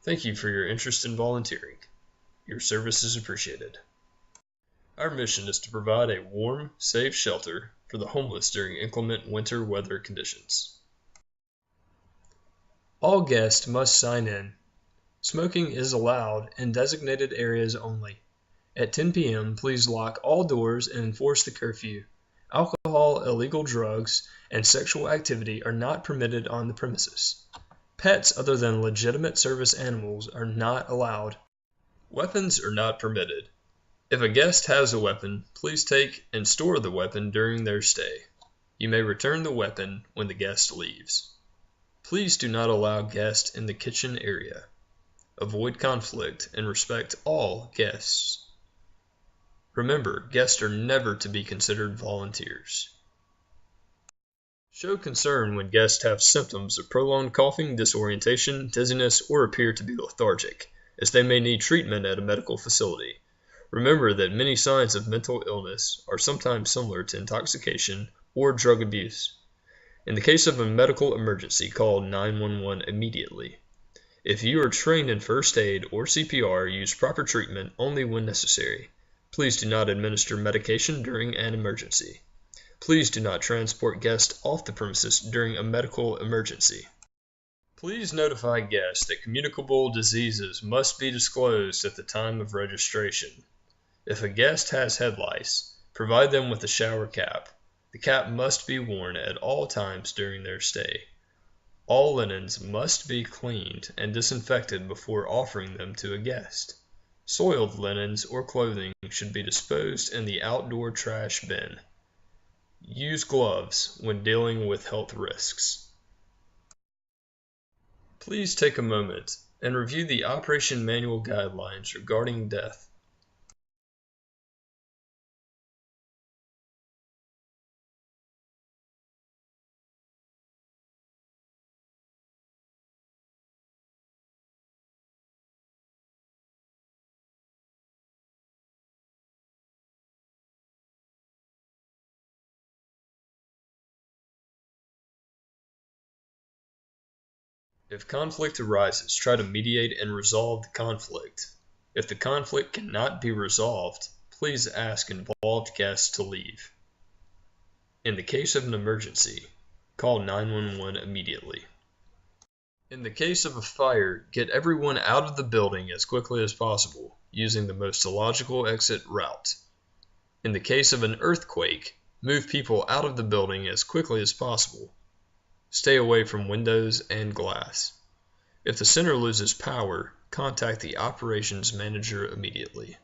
Thank you for your interest in volunteering. Your service is appreciated. Our mission is to provide a warm, safe shelter for the homeless during inclement winter weather conditions. All guests must sign in. Smoking is allowed in designated areas only. At 10 p.m., please lock all doors and enforce the curfew. Alcohol, illegal drugs, and sexual activity are not permitted on the premises. Pets other than legitimate service animals are not allowed. Weapons are not permitted. If a guest has a weapon, please take and store the weapon during their stay. You may return the weapon when the guest leaves. Please do not allow guests in the kitchen area. Avoid conflict and respect all guests. Remember, guests are never to be considered volunteers. Show concern when guests have symptoms of prolonged coughing, disorientation, dizziness, or appear to be lethargic, as they may need treatment at a medical facility. Remember that many signs of mental illness are sometimes similar to intoxication or drug abuse. In the case of a medical emergency, call 911 immediately. If you are trained in first aid or CPR, use proper treatment only when necessary. Please do not administer medication during an emergency. Please do not transport guests off the premises during a medical emergency. Please notify guests that communicable diseases must be disclosed at the time of registration. If a guest has head lice, provide them with a shower cap. The cap must be worn at all times during their stay. All linens must be cleaned and disinfected before offering them to a guest. Soiled linens or clothing should be disposed in the outdoor trash bin. Use gloves when dealing with health risks. Please take a moment and review the Operation Manual guidelines regarding death. If conflict arises, try to mediate and resolve the conflict. If the conflict cannot be resolved, please ask involved guests to leave. In the case of an emergency, call 911 immediately. In the case of a fire, get everyone out of the building as quickly as possible, using the most logical exit route. In the case of an earthquake, move people out of the building as quickly as possible. Stay away from windows and glass. If the center loses power, contact the operations manager immediately.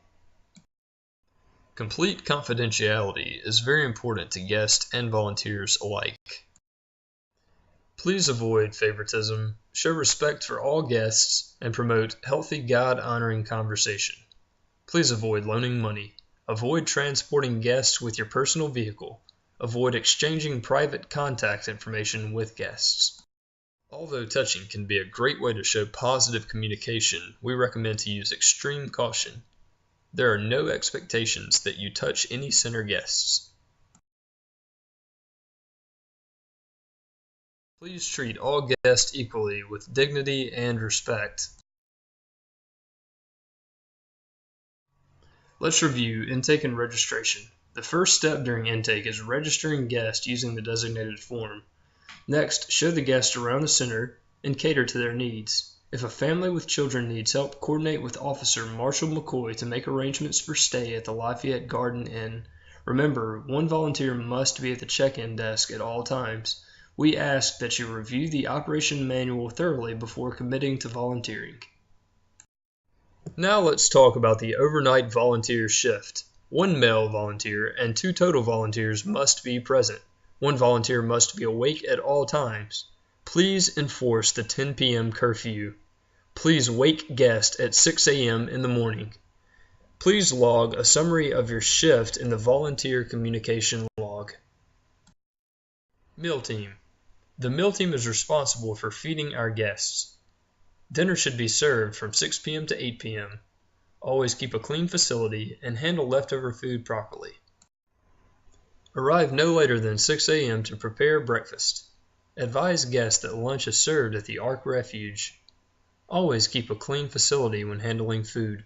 Complete confidentiality is very important to guests and volunteers alike. Please avoid favoritism, show respect for all guests, and promote healthy God-honoring conversation. Please avoid loaning money. Avoid transporting guests with your personal vehicle. Avoid exchanging private contact information with guests. Although touching can be a great way to show positive communication, we recommend to use extreme caution. There are no expectations that you touch any center guests. Please treat all guests equally with dignity and respect. Let's review intake and registration. The first step during intake is registering guests using the designated form. Next, show the guests around the center and cater to their needs. If a family with children needs help, coordinate with Officer Marshall McCoy to make arrangements for stay at the Lafayette Garden Inn. Remember, one volunteer must be at the check-in desk at all times. We ask that you review the operation manual thoroughly before committing to volunteering. Now let's talk about the overnight volunteer shift. One male volunteer and 2 total volunteers must be present. One volunteer must be awake at all times. Please enforce the 10 p.m. curfew. Please wake guests at 6 a.m. in the morning. Please log a summary of your shift in the volunteer communication log. Meal team. The meal team is responsible for feeding our guests. Dinner should be served from 6 p.m. to 8 p.m. Always keep a clean facility and handle leftover food properly. Arrive no later than 6 a.m. to prepare breakfast. Advise guests that lunch is served at the Ark Refuge. Always keep a clean facility when handling food.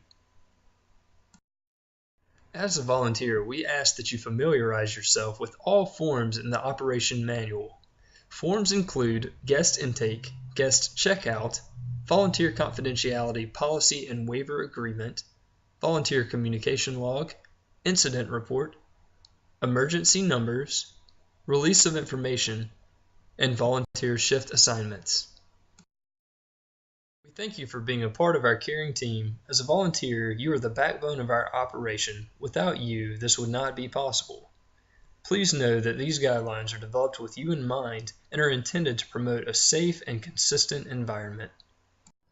As a volunteer, we ask that you familiarize yourself with all forms in the operation manual. Forms include guest intake, guest checkout, volunteer confidentiality policy and waiver agreement, volunteer communication log, incident report, emergency numbers, release of information, and volunteer shift assignments. We thank you for being a part of our caring team. As a volunteer, you are the backbone of our operation. Without you, this would not be possible. Please know that these guidelines are developed with you in mind and are intended to promote a safe and consistent environment.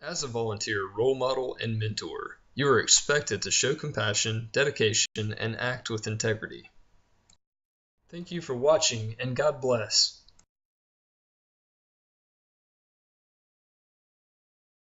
As a volunteer role model and mentor, you are expected to show compassion, dedication, and act with integrity. Thank you for watching, and God bless.